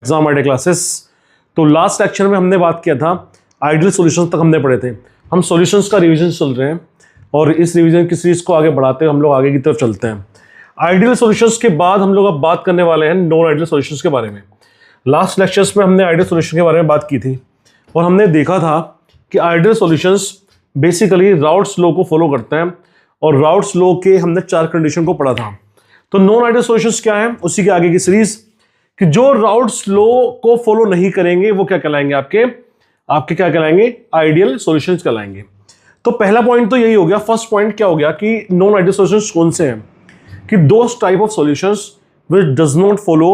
Exam idea classes. तो last lecture में हमने बात किया था आइडियल सॉल्यूशंस तक हमने पढ़े थे। हम सॉल्यूशंस का रिवीजन चल रहे हैं और इस रिवीजन की सीरीज को आगे बढ़ाते हुए हम लोग आगे की तरफ चलते हैं। आइडियल सॉल्यूशंस के बाद हम लोग अब बात करने वाले हैं नॉन आइडियल सॉल्यूशंस के बारे में। लास्ट लेक्चर्स में हमने आइडियल सॉल्यूशन के बारे में बात की थी और हमने देखा था कि ideal solutions basically routes law को फॉलो करते हैं और राउट्स लॉ के हमने 4 कंडीशन को पढ़ा था। तो नॉन आइडियल सॉल्यूशंस क्या है, उसी के आगे की सीरीज कि जो राउट्स लॉ को फॉलो नहीं करेंगे वो क्या कहलाएंगे, आपके क्या कहलाएंगे, आइडियल सॉल्यूशंस कहलाएंगे। तो पहला पॉइंट तो यही हो गया। फर्स्ट पॉइंट क्या हो गया कि नॉन आइडियल सॉल्यूशंस कौन से हैं, कि those type of solutions which does not follow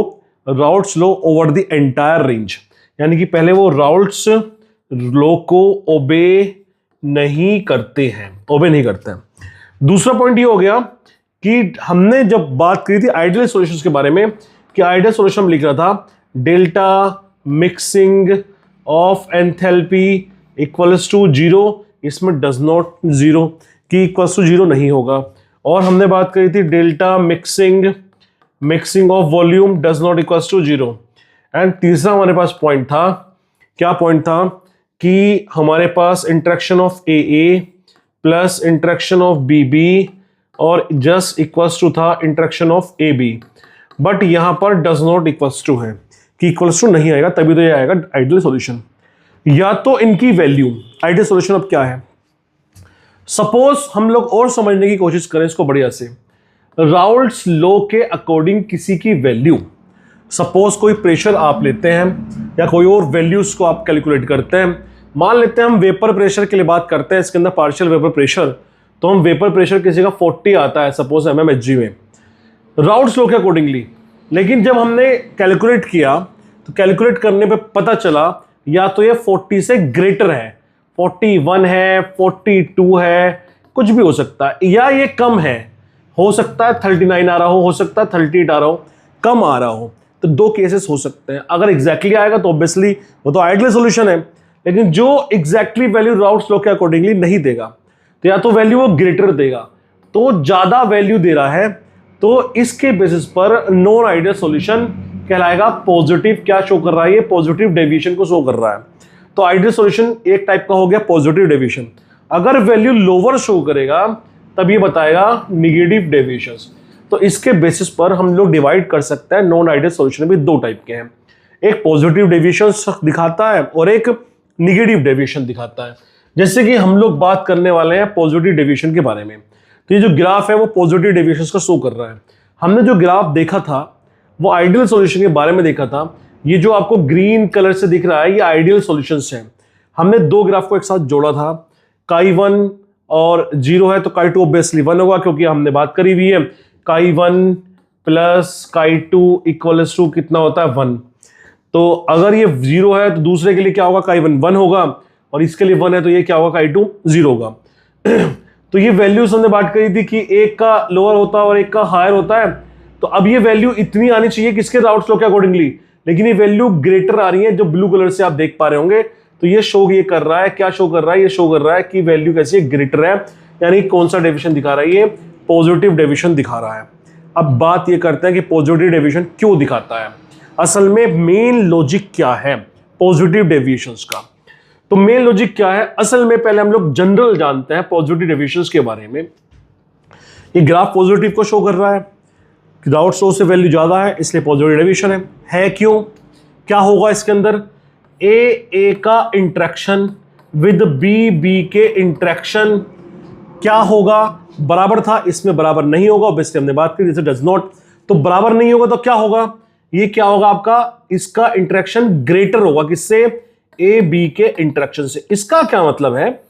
Raoult's law over the entire range, यानी कि पहले वो राउट्स लॉ को ओबे नहीं करते हैं। दूसरा पॉइंट ये हो गया कि हमने जब बात करी थी आइडियल सॉल्यूशंस के बारे में कि आइडियल सॉल्यूशन हम लिख रहा था delta mixing of enthalpy equals to 0, इसमें डज नॉट 0 की इक्वल्स टू 0 नहीं होगा। और हमने बात करी थी delta mixing of volume does not equals to 0। And तीसरा हमारे पास पॉइंट था, क्या पॉइंट था कि हमारे पास interaction of A plus interaction of B और जस्ट इक्वल्स टू था interaction of A B, but यहां पर डज नॉट इक्वल्स टू है कि इक्वल्स टू नहीं आएगा, तभी तो ये आएगा आइडियल सॉल्यूशन। या तो इनकी वैल्यू, आइडियल सॉल्यूशन अब क्या है, सपोज हम लोग और समझने की कोशिश करें इसको बढ़िया से, राउल्ट्स लॉ के अकॉर्डिंग किसी की वैल्यू, सपोज कोई प्रेशर आप लेते हैं या कोई और वैल्यूज को आप कैलकुलेट करते हैं। मान लेते हैं हम वेपर प्रेशर के लिए बात करते हैं, इसके अंदर पार्शियल वेपर प्रेशर, तो हम वेपर प्रेशर किसी का 40 आता है सपोज mmHg में राउल्ट्स लॉ के अकॉर्डिंगली। लेकिन जब हमने कैलकुलेट किया तो कैलकुलेट करने पे पता चला या तो ये 40 से ग्रेटर है, 41 है, 42 है, कुछ भी हो सकता है, या ये कम है, हो सकता है 39 आ रहा हो सकता है 38 आ रहा हो, कम आ रहा हो। तो दो केसेस हो सकते हैं। अगर एग्जैक्टली आएगा तो ऑब्वियसली वो तो आइडियल सॉल्यूशन है, लेकिन जो एग्जैक्टली वैल्यू राउल्ट्स लॉ के अकॉर्डिंगली नहीं देगा तो या तो वैल्यू वो ग्रेटर देगा, तो ज्यादा वैल्यू दे रहा है, तो इसके बेसिस पर नॉन आइडियल सॉल्यूशन कहलाएगा पॉजिटिव। क्या शो कर रहा है, ये पॉजिटिव डेविएशन को शो कर रहा है। तो आइडियल सॉल्यूशन एक टाइप का हो गया पॉजिटिव डेविएशन। अगर वैल्यू लोअर शो करेगा तब ये बताएगा निगेटिव डेविएशंस। तो इसके बेसिस पर हम लोग डिवाइड कर सकते हैं नॉन आइडियल सॉल्यूशन भी दो टाइप के हैं, एक पॉजिटिव डेविएशन दिखाता है और एक निगेटिव डेविएशन दिखाता है। जैसे कि हम लोग बात करने वाले हैं पॉजिटिव डेविएशन के बारे में। तो ये जो ग्राफ है वो पॉजिटिव डेविएशंस का शो कर रहा है। हमने जो ग्राफ देखा था वो आइडियल सॉल्यूशन के बारे में देखा था। ये जो आपको ग्रीन कलर से दिख रहा है ये आइडियल सॉल्यूशंस हैं। हमने दो ग्राफ को एक साथ जोड़ा था, काई 1 और 0 है तो काई 2 ऑब्वियसली 1 होगा, क्योंकि हमने बात करी हुई है काई 1 प्लस काई 2 इक्वल्स टू कितना होता है 1। तो अगर ये 0 है तो दूसरे के लिए क्या होगा, काई 1 1 होगा, और इसके लिए 1 है तो ये क्या होगा, काई 2 0 होगा। तो ये वैल्यूज हमने बात करी थी कि एक का लोअर होता है और एक का हायर होता है। तो अब ये वैल्यू इतनी आनी चाहिए किसके, राउल्ट्स लॉ के अकॉर्डिंगली, लेकिन ये वैल्यू ग्रेटर आ रही है, जो ब्लू कलर से आप देख पा रहे होंगे। तो ये शो ये कर रहा है, क्या शो कर रहा है, ये शो कर रहा है कि वैल्यू कैसी है, ग्रेटर है, यानी कौन सा डेविएशन दिखा रहा है, ये पॉजिटिव डेविएशन दिखा रहा है। अब बात ये करते हैं कि पॉजिटिव डेविएशन क्यों दिखाता है, असल में मेन लॉजिक क्या है पॉजिटिव डेविएशंस का। तो मेन लॉजिक क्या है, असल में पहले हम लोग जनरल जानते हैं पॉजिटिव डेविएशंस के बारे में। ये ग्राफ पॉजिटिव को शो कर रहा है, राउल्ट्स लॉ से वैल्यू ज्यादा है इसलिए पॉजिटिव डेविएशन है। क्यों, क्या होगा इसके अंदर, ए का इंटरेक्शन विद बी के इंटरेक्शन क्या होगा, बराबर था, इसमें बराबर नहीं होगा, ऑब्वियसली हमने बात की जैसे डज नॉट, तो बराबर नहीं होगा तो क्या होगा, ये क्या होगा आपका, इसका इंटरेक्शन ग्रेटर होगा किससे, ए बी के इंटरेक्शन से। इसका क्या मतलब है,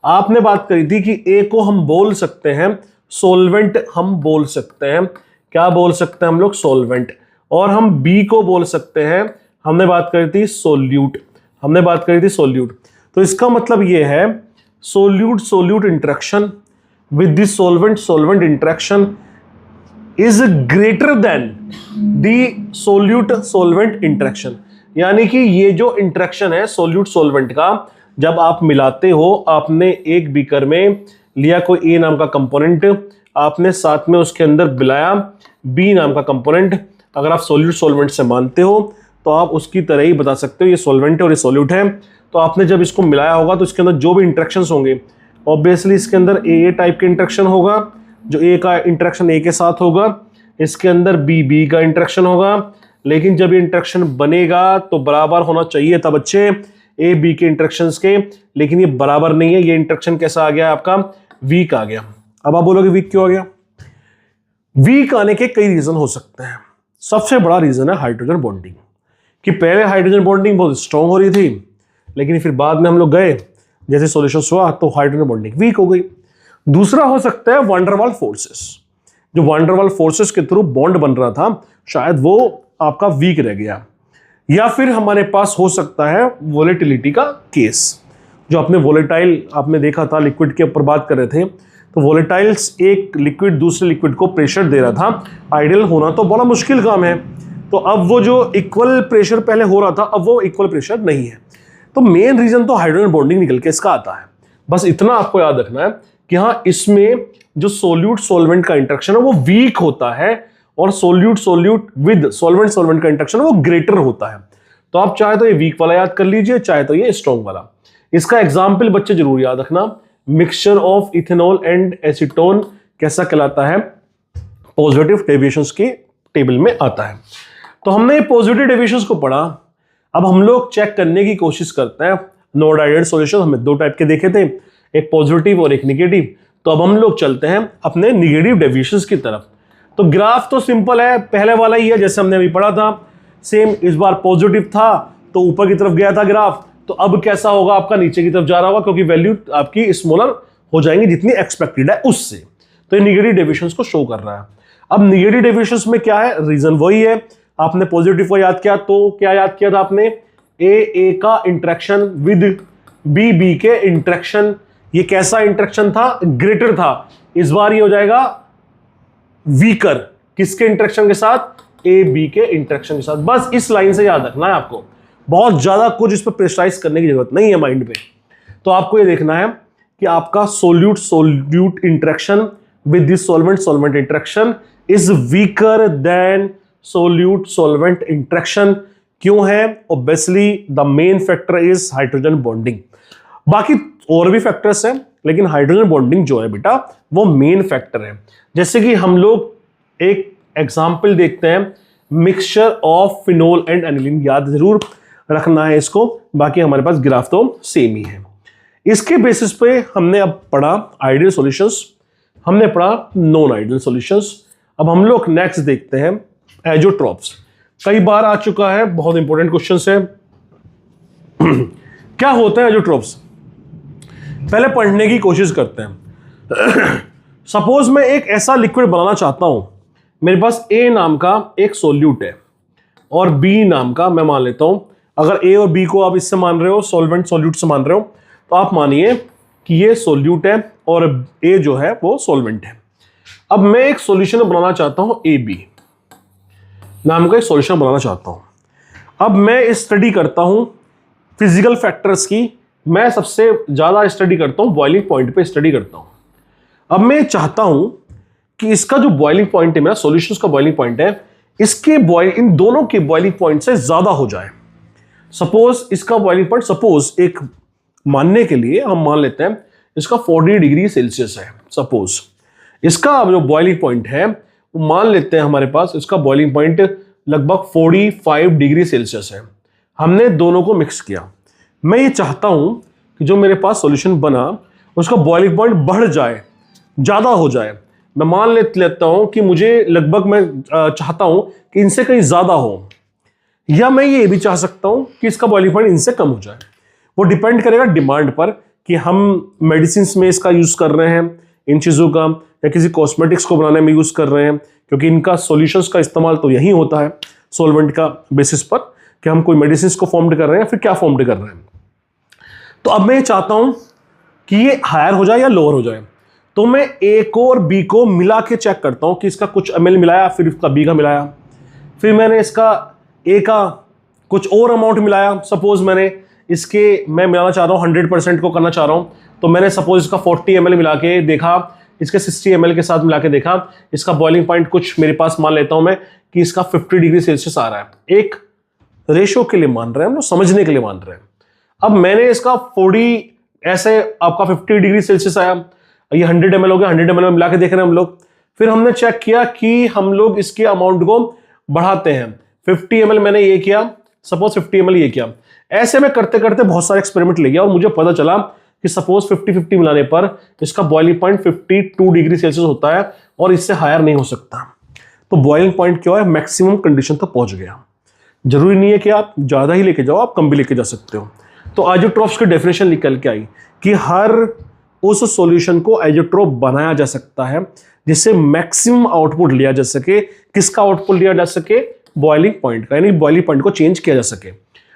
आपने बात करी थी कि ए को हम बोल सकते हैं सोल्वेंट, हम बोल सकते हैं, क्या बोल सकते हैं हम लोग, सोल्वेंट, और हम बी को बोल सकते हैं, हमने बात करी थी सोल्यूट, तो इसका मतलब ये है solute interaction with the सोल्वेंट interaction is greater than the सोल्वेंट interaction. यानी कि ये जो इंटरेक्शन है सोल्यूट सोल्वेंट का, जब आप मिलाते हो, आपने एक बीकर में लिया कोई ए नाम का कंपोनेंट, आपने साथ में उसके अंदर मिलाया बी नाम का कंपोनेंट, अगर आप सोल्यूट सोल्वेंट से मानते हो तो आप उसकी तरह ही बता सकते हो ये सॉल्वेंट है और ये सॉल्यूट है। तो आपने जब इसको मिलाया होगा तो इसके अंदर जो भी इंटरेक्शंस होंगे, ऑब्वियसली इसके अंदर ए टाइप के इंटरेक्शन होगा, जो ए का इंटरेक्शन ए के साथ होगा, इसके अंदर बी का इंटरेक्शन होगा। लेकिन जब ये इंटरेक्शन बनेगा तो बराबर होना चाहिए था बच्चे ए बी के इंटरेक्शंस के, लेकिन ये बराबर नहीं है। ये इंटरेक्शन कैसा आ गया आपका, वीक आ गया। अब आप बोलोगे वीक क्यों आ गया? वीक आने के कई रीजन हो सकते हैं। सबसे बड़ा रीजन है हाइड्रोजन बॉन्डिंग, कि पहले हाइड्रोजन बॉन्डिंग बहुत स्ट्रांग हो रही थी, लेकिन फिर बाद में हम लोग गए जैसे सॉल्यूशन हुआ तो हाइड्रोजन बॉन्डिंग वीक हो गई। दूसरा हो सकता है वैन डर वाल फोर्सेस, जो वैन डर वाल फोर्सेस के थ्रू बॉन्ड बन रहा था शायद वो आपका वीक रह गया। या फिर हमारे पास हो सकता है वोलेटिलिटी का केस, जो आपने वोलेटाइल आपने देखा था, लिक्विड के ऊपर बात कर रहे थे, तो वोलेटाइल्स एक लिक्विड दूसरे लिक्विड को प्रेशर दे रहा था। आइडियल होना तो बड़ा मुश्किल काम है, तो अब वो जो इक्वल प्रेशर पहले हो रहा था अब वो इक्वल प्रेशर नहीं है। तो मेन रीजन तो हाइड्रोजन बॉन्डिंग निकल के इसका आता है। बस इतना आपको याद रखना है कि हाँ, इसमें जो सोल्यूट सॉल्वेंट का इंटरेक्शन है वो वीक होता है और solute solute with solvent solvent का इंटरेक्शन वो ग्रेटर होता है। तो आप चाहे तो ये वीक वाला याद कर लीजिए, चाहे तो ये स्ट्रॉन्ग वाला। इसका एग्जाम्पल बच्चे जरूर याद रखना, mixture of ethanol and acetone कैसा कहलाता है, पॉजिटिव डेविएशंस के टेबल में आता है। तो हमने पॉजिटिव डेविएशंस को पढ़ा। अब हम लोग चेक करने की कोशिश करते हैं नोड आइडेंट सॉल्यूशन। हमें दो टाइप के देखे थे, एक पॉजिटिव और एक निगेटिव। तो अब हम लोग चलते हैं अपने निगेटिव डेविएशंस की तरफ। तो ग्राफ तो सिंपल है, पहले वाला ही है जैसे हमने अभी पढ़ा था। सेम इस बार पॉजिटिव था तो ऊपर की तरफ गया था ग्राफ, तो अब कैसा होगा आपका, नीचे की तरफ जा रहा होगा, क्योंकि वैल्यू आपकी स्मॉलर हो जाएंगी जितनी एक्सपेक्टेड है उससे। तो ये निगेटिव डेविएशंस को शो कर रहा है। अब निगेटिव डेविएशंस में क्या है, रीजन वही है। आपने पॉजिटिव को याद किया तो क्या याद किया था आपने, ए का इंटरेक्शन विद बी के इंटरेक्शन। ये कैसा इंटरेक्शन था, ग्रेटर था। इस बार ये हो जाएगा वीकर, किसके इंटरेक्शन के साथ, ए बी के इंटरेक्शन के साथ। बस इस लाइन से याद रखना है आपको, बहुत ज्यादा कुछ इस पर प्रेशराइज करने की जरूरत नहीं है माइंड पे। तो आपको ये देखना है कि आपका solute solute interaction with this solvent solvent interaction is weaker then solute solvent interaction. क्यों है, obviously the main factor is hydrogen bonding. बाकी और भी फैक्टर्स हैं, लेकिन हाइड्रोजन बॉन्डिंग जो है बेटा वो मेन फैक्टर है। जैसे कि हम लोग एक एग्जाम्पल देखते हैं, mixture of phenol and aniline, याद जरूर रखना है इसको। बाकी हमारे पास ग्राफ तो सेम ही है। इसके बेसिस पे हमने अब पढ़ा आइडियल सॉल्यूशंस, हमने पढ़ा नॉन आइडियल सॉल्यूशंस। अब हम लोग नेक्स्ट देखते हैं एजोट्रॉप्स। कई बार आ चुका है, बहुत इंपॉर्टेंट क्वेश्चन है। क्या होता है एजोट्रॉप्स, पहले पढ़ने की कोशिश करते हैं। सपोज मैं एक ऐसा लिक्विड बनाना चाहता हूं, मेरे पास ए नाम का एक सोल्यूट है और बी नाम का, मैं मान लेता हूं, अगर ए और बी को आप इससे मान रहे हो, सॉल्वेंट सॉल्यूट से मान रहे हो, तो आप मानिए कि ये सोल्यूट है और ए जो है वो सॉल्वेंट है। अब मैं एक सॉल्यूशन बनाना चाहता हूं, ए बी नाम का एक सॉल्यूशन बनाना चाहता हूं। अब मैं स्टडी करता हूं फिजिकल फैक्टर्स की, मैं सबसे ज्यादा स्टडी करता हूं बॉइलिंग पॉइंट पे स्टडी करता हूं। अब मैं चाहता हूं कि इसका जो बॉइलिंग पॉइंट है, मेरा सॉल्यूशंस का बॉइलिंग पॉइंट है, इसके इन दोनों के बॉइलिंग पॉइंट से ज्यादा हो जाए। सपोज इसका बॉइलिंग पॉइंट, सपोज एक मानने के लिए हम मान लेते हैं इसका 40 डिग्री सेल्सियस है। सपोज इसका जो बॉइलिंग पॉइंट है वो मान लेते हैं हमारे पास इसका बॉइलिंग पॉइंट लगभग 45 डिग्री सेल्सियस है। हमने दोनों को मिक्स किया। मैं ये चाहता हूं कि जो मेरे पास सॉल्यूशन बना उसका बॉइलिंग पॉइंट बढ़ जाए, ज्यादा हो जाए। मैं मान लेता हूं कि मुझे लगभग, मैं चाहता हूं कि इनसे कहीं ज्यादा हो, या मैं ये भी चाह सकता हूं कि इसका बॉइलिंग पॉइंट इनसे कम हो जाए। वो डिपेंड करेगा डिमांड पर कि हम मेडिसिन में इसका यूज कर रहे हैं इन चीजों का, या किसी कॉस्मेटिक्स को बनाने में यूज कर रहे हैं, क्योंकि इनका सॉल्यूशंस का इस्तेमाल तो यही होता है सॉल्वेंट का बेसिस पर, कि हम कोई मेडिसिन को फॉर्म्ड कर रहे हैं फिर क्या फॉर्म्ड कर रहे हैं। तो अब मैं चाहता हूं कि ये हायर हो जाए या लोअर हो जाए। तो मैं ए को और बी को मिला के चेक करता हूं कि इसका कुछ ml मिलाया, फिर इसका बी का मिलाया, फिर मैंने इसका ए का कुछ और अमाउंट मिलाया। सपोज मैं मिलाना चाह रहा हूं 100% को करना चाह रहा हूं, तो मैंने सपोज इसका 40 ml मिला के देखा, इसके 60 ml के साथ मिला के देखा, इसका बॉइलिंग पॉइंट कुछ मेरे पास मान लेता हूं मैं कि इसका 50 डिग्री सेल्सियस आ रहा है। एक रेशो के लिए मान रहे हैं, हम लोग समझने के लिए मान रहे हैं। अब मैंने इसका 40 ऐसे आपका 50 डिग्री सेल्सियस आया, ये 100 ml हो गया, 100 ml में मिला के देख रहे हैं हम लोग। फिर हमने चेक किया कि हम लोग इसके अमाउंट को बढ़ाते हैं, 50 ml मैंने ये किया, सपोज 50 ml ये किया। ऐसे में करते करते बहुत सारे एक्सपेरिमेंट ले गया और मुझे पता चला कि सपोज 50-50 मिलाने पर इसका बॉइलिंग पॉइंट 52 डिग्री सेल्सियस होता है और इससे हायर नहीं हो सकता। तो बॉइलिंग पॉइंट क्या है, मैक्सिमम कंडीशन तक पहुंच गया। जरूरी नहीं है कि आप ज्यादा ही लेके जाओ, आप कम भी लेके जा सकते हो। तो आइजोट्रॉप्स की डेफिनेशन निकल के आई कि हर उस सॉल्यूशन को आइजोट्रॉप बनाया जा सकता है जिससे मैक्सिमम आउटपुट लिया जा सके। किसका आउटपुट लिया जा सके, बॉइलिंग पॉइंट का, यानी बॉइलिंग पॉइंट को चेंज किया जा सके।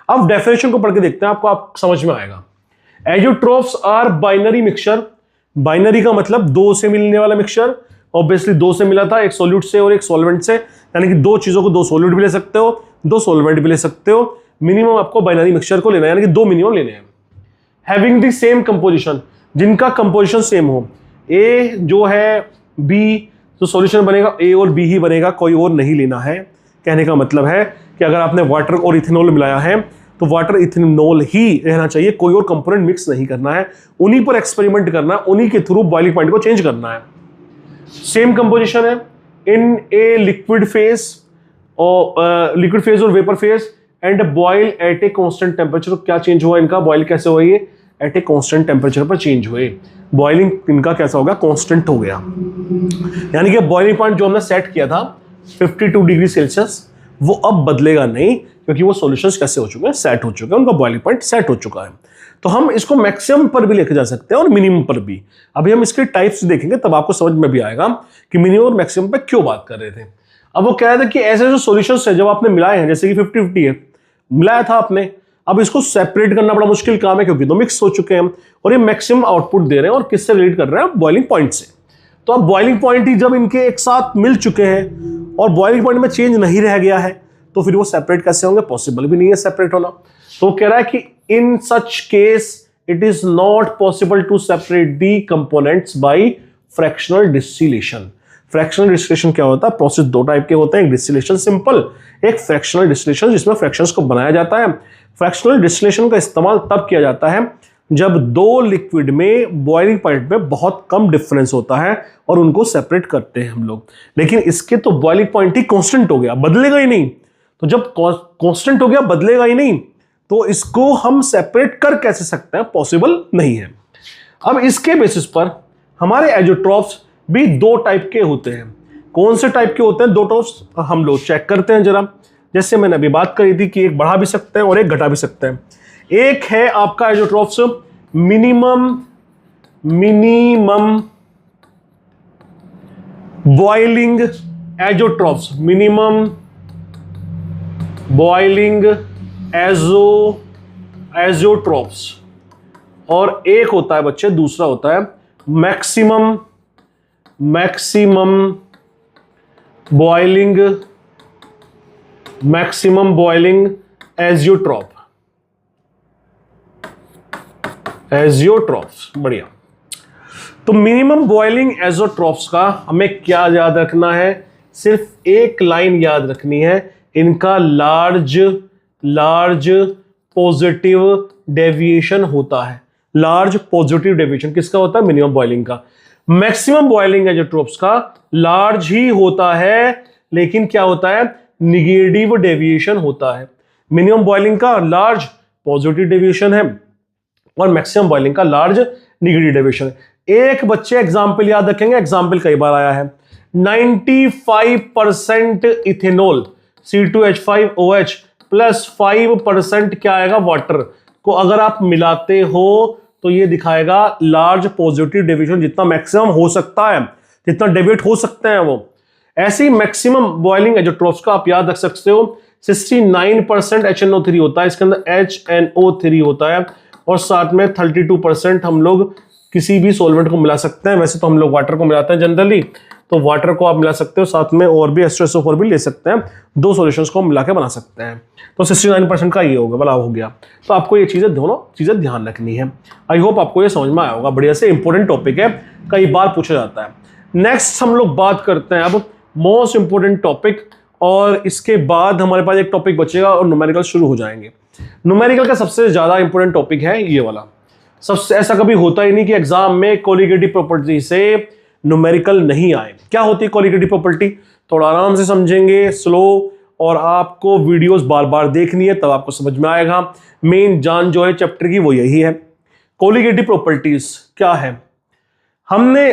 अब डेफिनेशन को पढ़ के देखते हैं, आपको आप समझ में आएगा। एजोट्रॉप्स आर बाइनरी मिक्सचर। बाइनरी का मतलब दो से मिलने वाला मिक्सचर। ऑब्वियसली दो से मिला था, एक सॉल्यूट से और एक सॉल्वेंट से, यानी कि दो चीजों को, दो सॉल्यूट भी ले सकते हो, दो सॉल्वेंट भी ले सकते हो। मिनिमम आपको बाइनरी मिक्सचर को लेना है, यानी कि दो मिनिमम लेने हैं। हैविंग द सेम कंपोजिशन, जिनका कंपोजिशन सेम हो। ए जो है बी, तो सॉल्यूशन बनेगा ए और बी ही बनेगा, कोई और नहीं लेना है। कहने का मतलब है कि अगर आपने वाटर और इथेनॉल मिलाया है तो वाटर इथेनॉल ही रहना चाहिए, कोई और कंपोनेंट मिक्स नहीं करना है। उन्हीं पर एक्सपेरिमेंट करना है, उन्हीं के थ्रू बॉइलिंग पॉइंट को चेंज करना है। सेम कंपोजिशन है इन ए लिक्विड फेज और vapour phase and boil at a constant temperature. क्या चेंज हुआ इनका, बॉयल कैसे हुआ, ये एट ए कांस्टेंट टेम्परेचर पर चेंज हुए। बॉइलिंग इनका कैसा होगा, कांस्टेंट हो गया। यानी कि बॉइलिंग पॉइंट जो हमने सेट किया था 52 डिग्री सेल्सियस, वो अब बदलेगा नहीं, क्योंकि वो सॉल्यूशंस कैसे हो चुके हैं, सेट हो चुके हैं, उनका बॉइलिंग पॉइंट सेट हो चुका है। तो हम इसको मैक्सिमम पर भी लेके जा सकते हैं और मिनिमम पर भी। अभी हम इसके टाइप्स देखेंगे, तब आपको समझ में भी आएगा कि मिनिमम और मैक्सिमम पे क्यों बात कर रहे थे। अब वो कह रहे थे कि ऐसे जो सॉल्यूशंस है जब आपने मिलाए हैं, जैसे कि 50-50 है, मिलाया था आपने, अब इसको सेपरेट करना बड़ा मुश्किल काम है क्योंकि दो मिक्स हो चुके हैं और ये मैक्सिमम आउटपुट दे रहे हैं। और किससे रिलेट कर रहे हैं, बॉइलिंग पॉइंट से। तो अब बॉइलिंग पॉइंट ही जब इनके एक साथ मिल चुके हैं और बॉइलिंग पॉइंट में चेंज नहीं रह गया है, तो फिर वो सेपरेट कैसे होंगे, पॉसिबल भी नहीं है सेपरेट होना। तो वो कह रहा है कि in such case it is not possible to separate the components by fractional distillation. Fractional distillation क्या होता है, प्रोसेस दो टाइप के होते हैं, एक डिस्टिलेशन सिंपल, एक फ्रैक्शनल डिस्टिलेशन जिसमें फ्रैक्शंस को बनाया जाता है। फ्रैक्शनल डिस्टिलेशन का इस्तेमाल तब किया जाता है जब दो लिक्विड में बॉइलिंग पॉइंट में बहुत कम डिफरेंस होता है और उनको सेपरेट करते हैं हम लोग। लेकिन इसके तो बॉइलिंग पॉइंट ही कांस्टेंट हो गया, बदलेगा ही नहीं। तो जब कांस्टेंट हो गया, बदलेगा ही नहीं, तो इसको हम सेपरेट कर कैसे सकते हैं, पॉसिबल नहीं है। अब इसके बेसिस पर हमारे एजोट्रॉप्स भी दो टाइप के होते हैं। कौन से टाइप के होते हैं दो टॉप्स, हम लोग चेक करते हैं जरा। जैसे मैंने अभी बात करी थी कि एक बढ़ा भी सकते हैं और एक घटा भी सकते हैं। एक है आपका एजोट्रॉप्स मिनिमम बॉइलिंग एजोट्रॉप्स, मिनिमम बॉइलिंग एजोट्रॉप्स। और एक होता है बच्चे, दूसरा होता है मैक्सिमम बॉइलिंग एजियोट्रॉप्स। बढ़िया। तो मिनिमम बॉइलिंग एजियोट्रॉप्स का हमें क्या याद रखना है, सिर्फ एक लाइन याद रखनी है, इनका लार्ज पॉजिटिव डेविएशन होता है। लार्ज पॉजिटिव डेविएशन किसका होता है, मिनिमम बॉइलिंग का। मैक्सिमम बॉइलिंग एजियोट्रॉप्स का लार्ज ही होता है, लेकिन क्या होता है, निगेटिव डेविएशन होता है। मिनिमम बॉइलिंग का लार्ज पॉजिटिव डेविएशन है और मैक्सिमम बॉइलिंग का लार्ज निगेटिव डेविएशन है। एक बच्चे एग्जाम्पल याद रखेंगे, एग्जाम्पल कई बार आया है। 95% इथेनॉल C2H5OH प्लस 5% क्या आएगा, वाटर को अगर आप मिलाते हो तो ये दिखाएगा लार्ज पॉजिटिव डेविएशन, जितना मैक्सिमम हो सकता है, जितना डेविएट हो सकते हैं वो। ऐसे ही मैक्सिमम बॉइलिंग एजोट्रॉप्स का आप याद रख सकते हो 69% HNO3 होता है, इसके अंदर HNO3 होता है और साथ में 32% हम लोग किसी भी सॉल्वेंट को मिला सकते हैं। वैसे तो हम लोग वाटर को मिलाते हैं जनरली, तो वाटर को आप मिला सकते हो, साथ में और भी H2SO4 भी ले सकते हैं, दो सॉल्यूशंस को मिला के बना सकते हैं। तो 69% का ये होगा, भला हो गया। तो आपको ये चीज़ें, दोनों चीज़ें ध्यान रखनी है। आई होप आपको ये समझ में आया होगा। बढ़िया से इंपॉर्टेंट टॉपिक है, कई बार पूछा जाता है। नेक्स्ट हम लोग बात करते हैं अब मोस्ट इंपॉर्टेंट टॉपिक और इसके बाद हमारे पास एक टॉपिक बचेगा और न्यूमेरिकल शुरू हो जाएंगे। न्यूमेरिकल का सबसे ज्यादा इंपॉर्टेंट टॉपिक है ये वाला। सबसे ऐसा कभी होता ही नहीं कि एग्जाम में कोलिगेटिव प्रॉपर्टी से न्यूमेरिकल नहीं आए। क्या होती है कोलिगेटिव प्रॉपर्टी, थोड़ा आराम से समझेंगे, स्लो, और आपको वीडियोस बार बार देखनी है तब आपको समझ में आएगा। मेन जान जो है चैप्टर की वो यही है। कोलिगेटिव प्रॉपर्टीज क्या है, हमने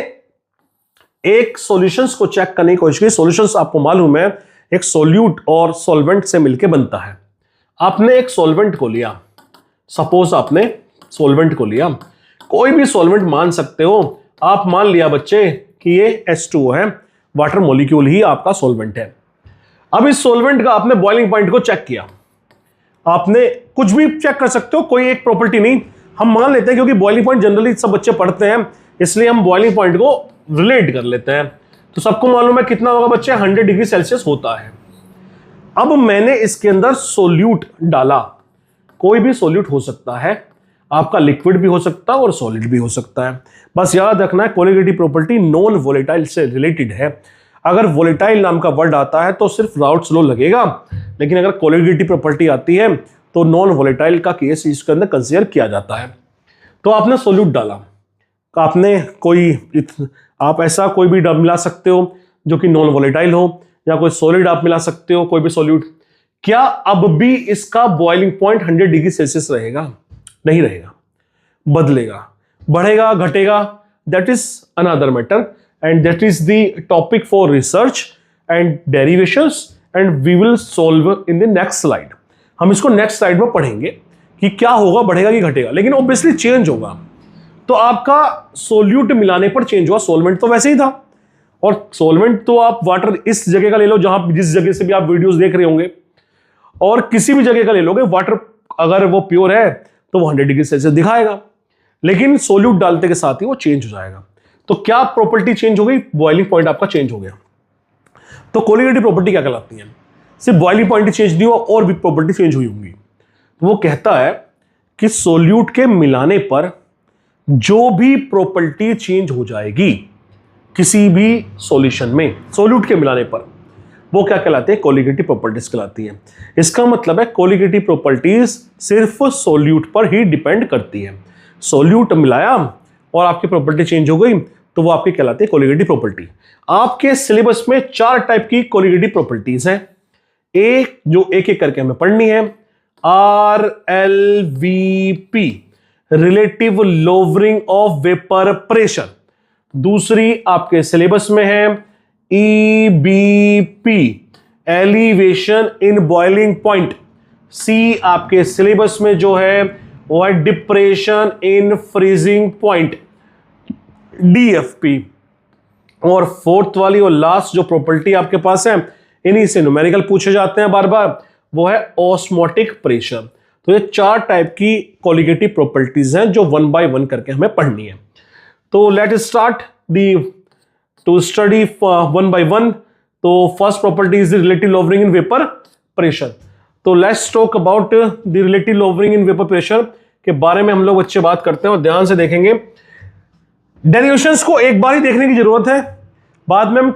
एक सॉल्यूशंस को चेक करने की कोशिश की। सॉल्यूशंस आपको मालूम है एक सॉल्यूट और सॉल्वेंट से मिलकर बनता है। आपने एक सॉल्वेंट को लिया, सपोज आपने सॉल्वेंट को लिया, कोई भी सॉल्वेंट मान सकते हो आप। मान लिया बच्चे कि ये H2O है, वाटर मॉलिक्यूल ही आपका सॉल्वेंट है। अब इस सॉल्वेंट का आपने बॉइलिंग पॉइंट को चेक किया। आपने कुछ भी चेक कर सकते हो, कोई एक प्रॉपर्टी नहीं, हम मान लेते हैं क्योंकि बॉइलिंग पॉइंट जनरली सब बच्चे पढ़ते हैं इसलिए हम बॉइलिंग पॉइंट को रिलेट कर लेते हैं। तो सबको मालूम है कितना होगा बच्चे, 100 डिग्री सेल्सियस होता है। अब मैंने इसके अंदर सोल्यूट डाला, कोई भी सोल्यूट हो सकता है, आपका लिक्विड भी हो सकता है और सॉलिड भी हो सकता है। बस याद रखना है कोलिगेटिव प्रॉपर्टी नॉन वोलेटाइल से रिलेटेड है। अगर वोलेटाइल नाम का वर्ड आता है तो सिर्फ राउट्स लो लगेगा, लेकिन अगर कोलिगेटिव प्रॉपर्टी आती है तो नॉन वोलेटाइल का केस इसके अंदर कंसीडर किया जाता है। तो आपने सोल्यूट डाला, आपने आप ऐसा कोई भी मिला सकते हो जो कि नॉन वोलेटाइल हो, या कोई सॉलिड आप मिला सकते हो, कोई भी सॉल्यूट। क्या अब भी इसका बॉइलिंग पॉइंट 100 डिग्री सेल्सियस रहेगा? नहीं रहेगा, बदलेगा, बढ़ेगा, घटेगा, that is another matter and that is the topic for research and derivations and we will solve in the next slide. हम इसको नेक्स्ट स्लाइड में पढ़ेंगे कि क्या होगा, बढ़ेगा कि घटेगा, लेकिन ऑब्वियसली चेंज होगा। तो आपका सोल्यूट मिलाने पर चेंज हुआ, सॉल्वेंट तो वैसे ही था, और सॉल्वेंट तो आप वाटर इस जगह का ले लो जहां जिस जगह से भी आप वीडियोस देख रहे होंगे, और किसी भी जगह का ले लोगे, वाटर अगर वो प्योर है तो वो 100 डिग्री सेल्सियस दिखाएगा, लेकिन सोल्यूट डालते के साथ ही वो चेंज हो जाएगा। तो क्या प्रॉपर्टी चेंज हो गई? बॉइलिंग पॉइंट आपका चेंज हो गया। तो कोलिगेटिव प्रॉपर्टी क्या कहलाती है? सिर्फ बॉइलिंग पॉइंट चेंज नहीं हुआ, और भी प्रॉपर्टी चेंज हुई होंगी। तो वो कहता है कि सोल्यूट के मिलाने पर जो भी प्रॉपर्टी चेंज हो जाएगी किसी भी सॉल्यूशन में, सोल्यूट के मिलाने पर, वो क्या कहलाते हैं? कोलिगेटिव प्रॉपर्टीज कहलाती है। इसका मतलब है कोलिगेटिव प्रॉपर्टीज सिर्फ सोल्यूट पर ही डिपेंड करती है। सोल्यूट मिलाया और आपकी प्रॉपर्टी चेंज हो गई तो वो आपकी कहलाती है कोलिगेटिव प्रॉपर्टी। आपके सिलेबस में 4 टाइप की कोलिगेटिव प्रॉपर्टीज हैं, एक जो एक एक करके हमें पढ़नी है। RLVP, relative lowering of vapour pressure. दूसरी आपके सिलेबस में है EBP, elevation in boiling point. C आपके सिलेबस में जो है वो है depression in freezing point, DFP। और फोर्थ वाली और लास्ट जो प्रॉपर्टी आपके पास है, इन्हीं से न्यूमेरिकल पूछे जाते हैं बार बार, वो है ऑस्मोटिक प्रेशर। तो ये 4 टाइप की कोलिगेटिव प्रॉपर्टीज हैं जो 1 बाय 1 करके हमें पढ़नी है। तो let us start to study 1 बाय 1। तो first property is the relative lowering in vapour pressure. तो let's talk about the relative lowering in vapour pressure के बारे में हम लोग अच्छे बात करते हैं और ध्यान से देखेंगे। डेरिवेशंस को एक बार ही देखने की जरूरत है, बाद में हम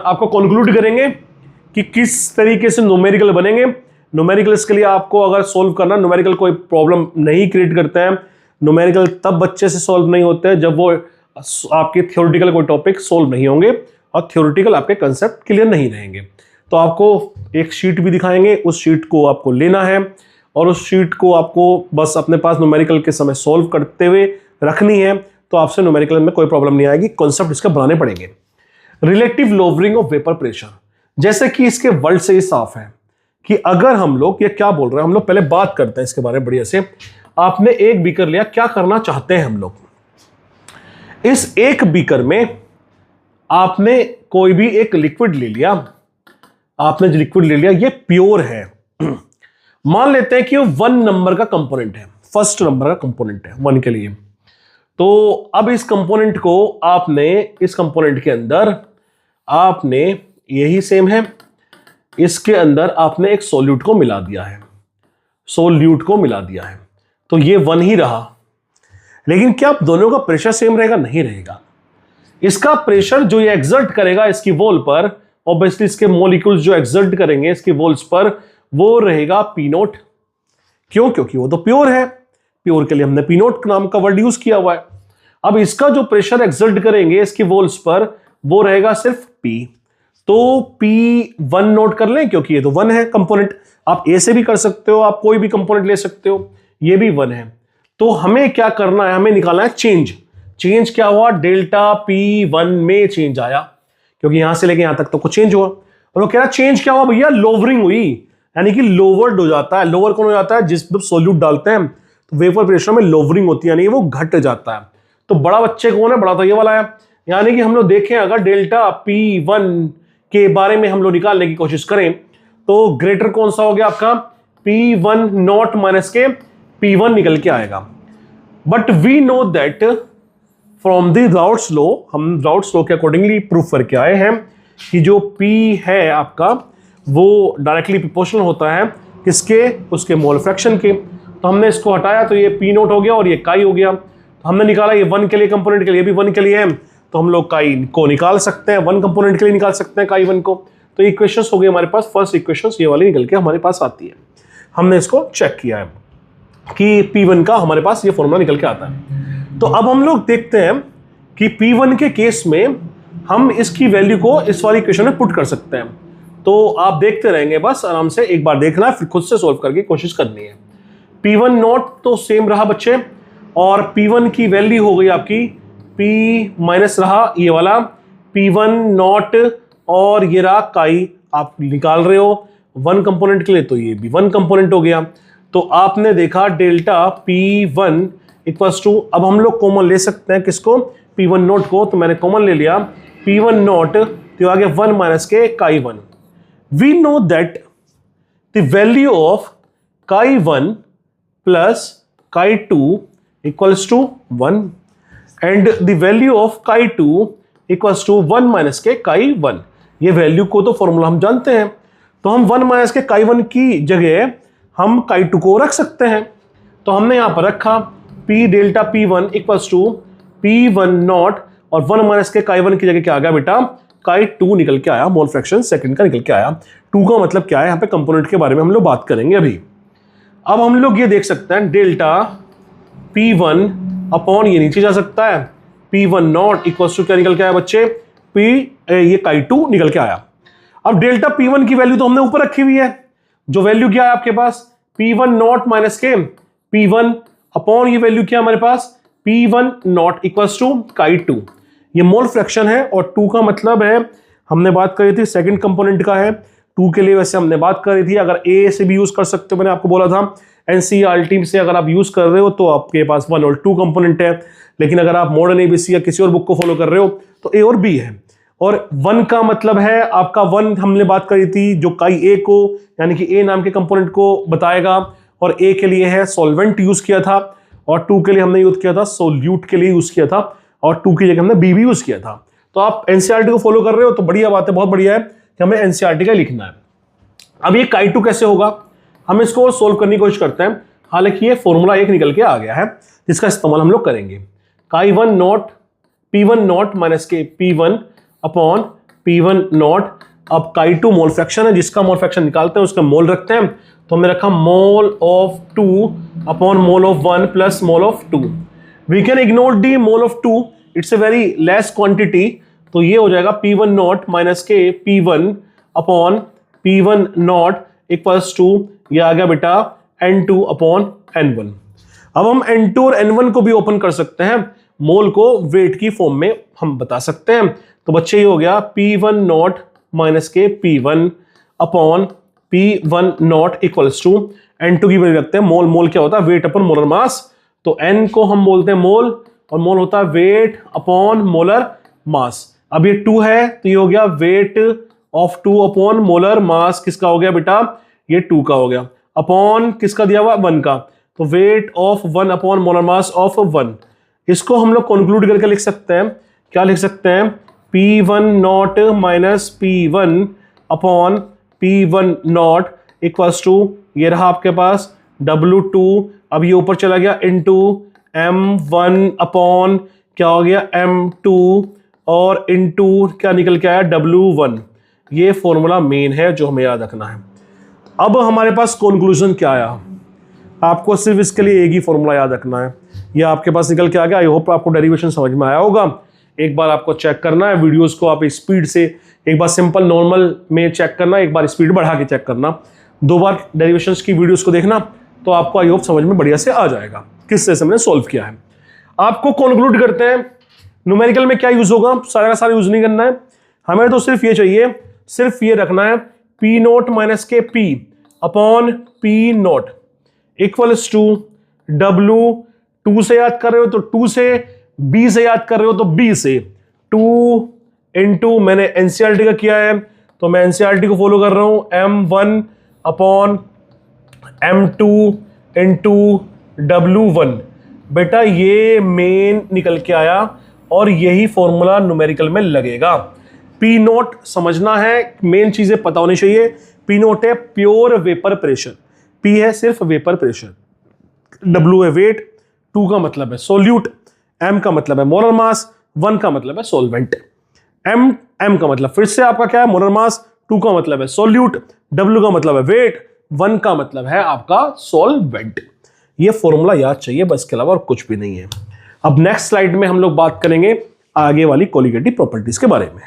आपको कंक्लूड करेंगे कि किस तरीके से न्यूमेरिकल बनेंगे। न्यूमेरिकल्स के लिए आपको अगर सोल्व करना, न्यूमेरिकल कोई प्रॉब्लम नहीं क्रिएट करते हैं। न्यूमेरिकल तब बच्चे से सोल्व नहीं होते हैं जब वो आपके थ्योरेटिकल कोई टॉपिक सोल्व नहीं होंगे और थ्योरेटिकल आपके कंसेप्ट क्लियर नहीं रहेंगे। तो आपको एक शीट भी दिखाएंगे, उस शीट को आपको लेना है और उस शीट को आपको बस अपने पास न्यूमेरिकल के समय सोल्व करते हुए रखनी है, तो आपसे न्यूमेरिकल में कोई प्रॉब्लम नहीं आएगी। कॉन्सेप्ट इसका बनाने पड़ेंगे। Relative lowering of vapour pressure, जैसे कि इसके वर्ड से ही साफ है कि अगर हम लोग, ये क्या बोल रहे हैं, हम लोग पहले बात करते हैं इसके बारे में बढ़िया से। आपने एक बीकर लिया, क्या करना चाहते हैं हम लोग? इस एक बीकर में आपने कोई भी एक लिक्विड ले लिया, आपने जो लिक्विड ले लिया ये प्योर है। मान लेते हैं कि वो 1 नंबर का कंपोनेंट है, फर्स्ट नंबर का कंपोनेंट है 1 के लिए। तो अब इस कंपोनेंट को आपने, इस कंपोनेंट के अंदर आपने, यही सेम है, इसके अंदर आपने एक सोल्यूट को मिला दिया है, सोल्यूट को मिला दिया है, तो ये 1 ही रहा। लेकिन क्या दोनों का प्रेशर सेम रहेगा? नहीं रहेगा। इसका प्रेशर जो ये एक्सर्ट करेगा इसकी वॉल पर, ऑब्वियसली इसके मॉलिक्यूल्स जो एक्सर्ट करेंगे इसकी वॉल्स पर वो रहेगा पी नोट। क्यों? क्योंकि वो तो प्योर है, प्योर के लिए हमने पी नोट नाम का वर्ड यूज किया हुआ है। अब इसका जो प्रेशर एक्सर्ट करेंगे इसकी वॉल्स पर वो रहेगा सिर्फ पी, तो पी वन नोट कर लें क्योंकि ये तो वन है कंपोनेंट। आप ए से भी कर सकते हो, आप कोई भी कंपोनेंट ले सकते हो, ये भी वन है। तो हमें क्या करना है, हमें निकालना है चेंज। चेंज क्या हुआ, डेल्टा पी वन में चेंज आया क्योंकि यहां से लेके यहां तक तो कुछ चेंज हुआ। और वो कह रहा चेंज क्या हुआ भैया, लोवरिंग हुई, यानी कि लोवर्ड हो जाता है। लोअर कौन हो जाता है, जिस सोल्यूट डालते हैं तो वेपर प्रेशर में लोवरिंग होती है, यानी वो घट जाता है। तो बड़ा बच्चे कौन है, बड़ा तो ये वाला है। यानी कि हम लोग देखें अगर डेल्टा पी वन के बारे में हम लोग निकालने की कोशिश करें तो ग्रेटर कौन सा हो गया आपका, P one not minus K P one निकल के आएगा। But we know that from the Raoult's law, हम राउट्स लॉ के अकॉर्डिंगली प्रूफ करके आए हैं कि जो P है आपका वो डायरेक्टली प्रोपोर्शनल होता है किसके, उसके मोल फ्रैक्शन के। तो हमने इसको हटाया तो ये P नोट हो गया और ये काई हो गया। तो हमने निकाला ये वन के लिए कंपोनेंट के लिए, भी वन के लिए है तो हम लोग काई को निकाल सकते हैं, वन कंपोनेंट के लिए निकाल सकते हैं काई वन को। तो इक्वेशंस हो गई हमारे पास, फर्स्ट इक्वेशंस ये वाली निकल के हमारे पास आती है। हमने इसको चेक किया है कि P1 का हमारे पास ये फॉर्मूला निकल के आता है। तो अब हम लोग देखते हैं कि P1 के केस में हम इसकी वैल्यू को इस वाली इक्वेशन में पुट कर सकते हैं। तो आप देखते रहेंगे, बस आराम से एक बार देखना है फिर खुद से सॉल्व करके कोशिश करनी है। P1 नॉट तो सेम रहा बच्चे, और P1 की वैल्यू हो गई आपकी P माइनस रहा ये वाला P1 नॉट, और ये रहा काई। आप निकाल रहे हो वन कंपोनेंट के लिए तो ये भी वन कंपोनेंट हो गया। तो आपने देखा डेल्टा P1 इक्वल्स टू, अब हम लोग कॉमन ले सकते हैं किसको, P1 नोट को। तो मैंने कॉमन ले लिया P1 नोट, तो आगे वन माइनस के chi one. We know that the value of chi one plus chi two equals to one, and the value of chi two equals to one minus के chi one. ये value को तो formula हम जानते हैं, तो हम वन माइनस के काई वन की जगह हम काई टू को रख सकते हैं। तो हमने यहां पर रखा P delta P1 equals to P1 not, और वन माइनस के काई वन की जगह क्या आ गया बेटा, काई टू निकल के आया, मोल फ्रैक्शन सेकंड का निकल के आया। टू का मतलब क्या है, यहाँ पे कंपोनेंट के बारे में हम लोग बात करेंगे अभी। अब हम लोग ये देख सकते हैं डेल्टा P1 अपॉन ये नीचे जा सकता है, P1 नॉट इक्वल्स टू क्या निकल के आया बच्चे, ये काई टू निकल के आया। अब डेल्टा P1 की वैल्यू तो हमने ऊपर रखी हुई है, जो वैल्यू क्या है आपके पास P1 नॉट माइनस के P1 अपॉन ये वैल्यू क्या हमारे पास P1 नॉट इक्वल्स टू काई टू। ये मोल फ्रैक्शन है, और टू का मतलब है, हमने बात करी थी सेकंड कंपोनेंट का है, टू के लिए वैसे हमने बात करी थी। अगर ए से भी यूज कर सकते हो, मैंने आपको बोला था एनसीईआरटी से अगर आप यूज कर रहे हो तो आपके पास वन और टू कंपोनेंट है, लेकिन अगर आप मॉडर्न एबीसी या किसी और बुक को फॉलो कर रहे हो तो ए और बी है। और वन का मतलब है आपका, वन हमने बात करी थी जो काई ए को यानी कि ए नाम के कंपोनेंट को बताएगा, और ए के लिए है सॉल्वेंट यूज किया था, और टू के लिए हमने यूज किया था सोल्यूट के लिए यूज किया था, और टू की जगह हमने बी भी यूज किया था। तो आप एनसीईआरटी को फॉलो कर रहे हो तो बढ़िया बात है, बहुत बढ़िया है कि हमें एनसीईआरटी का लिखना है। अब ये काई टू कैसे होगा, हम इसको सोल्व करने की कोशिश करते हैं। हालांकि ये फॉर्मूला एक निकल के आ गया है जिसका इस्तेमाल हम लोग करेंगे। काई one not P1 not minus के P1 अपॉन P1 नॉट। अब काई टू मोल फ्रैक्शन है, जिसका मोल फ्रैक्शन निकालते हैं उसका मोल रखते हैं, तो हमने रखा mole of 2 upon mole of 1 plus mole of 2। We can ignore the mole of 2, it's a very less quantity, तो ये हो जाएगा P1 नॉट माइनस के P1 upon P1 not equals to, ये आ गया बेटा N2 अपॉन N1। अब हम N2 और N1 को भी ओपन कर सकते हैं, मोल को वेट की फॉर्म में हम बता सकते हैं। तो बच्चे ये हो गया P1 नॉट माइनस के P1 upon P1 not equals to N2 की वैल्यू रखते हैं, मोल, मोल क्या होता है वेट अपॉन मोलर मास, तो N को हम बोलते हैं मोल, और मोल होता है वेट अपॉन मोलर मास। अब ये 2 है तो ये हो गया weight of 2 upon molar mass, किसका हो गया बेटा, ये 2 का हो गया, अपॉन किसका दिया हुआ 1 का, तो weight of 1 upon molar mass of 1। इसको हम लोग कंक्लूड करके लिख सकते हैं, क्या लिख सकते हैं, P1 not minus P1 upon P1 not equals to, ये रहा आपके पास W2, अब ये ऊपर चला गया इनटू M1 अपॉन क्या हो गया M2, और इनटू क्या निकल के आया W1। ये फॉर्मूला मेन है जो हमें याद रखना है। अब हमारे पास कंक्लूजन क्या आया, आपको सिर्फ इसके लिए एक ही फॉर्मूला याद रखना है, ये आपके पास निकल के आ गया। आई होप आपको डेरिवेशन समझ में आया होगा। एक बार आपको चेक करना है वीडियोस को, आप स्पीड से एक बार सिंपल नॉर्मल में चेक करना, एक बार स्पीड बढ़ा के चेक करना, 2 बार डेरिवेशंस की वीडियोस को देखना, तो आपको आई होप समझ में बढ़िया से आ जाएगा किस तरह से हमने सोल्व किया है। आपको कंक्लूड करते हैं न्यूमेरिकल में क्या यूज होगा, सारा का सारा यूज नहीं करना है हमें, तो सिर्फ ये चाहिए, सिर्फ ये रखना है P not minus K P upon P not equals to W, 2 से याद कर रहे हो तो 2 से, बी से याद कर रहे हो तो बी से, 2 इंटू मैंने एनसीईआरटी का किया है तो मैं एनसीईआरटी को फॉलो कर रहा हूं, M1 upon M2 into W1। बेटा ये मेन निकल के आया और यही फॉर्मूला न्यूमेरिकल में लगेगा। पी नोट समझना है, मेन चीजें पता होनी चाहिए। पी नोट है प्योर वेपर प्रेशर, पी है सिर्फ वेपर प्रेशर, W है वेट, 2 का मतलब है सोल्यूट, M का मतलब है मोलर मास, 1 का मतलब है सोलवेंट। M का मतलब फिर से आपका क्या है, मोलर मास, 2 का मतलब है सोल्यूट, W का मतलब है वेट, 1 का मतलब है आपका सोलवेंट। ये फॉर्मूला याद चाहिए बस, के अलावा और कुछ भी नहीं है। अब नेक्स्ट स्लाइड में हम लोग बात करेंगे आगे वाली कोलिगेटिव प्रॉपर्टीज के बारे में।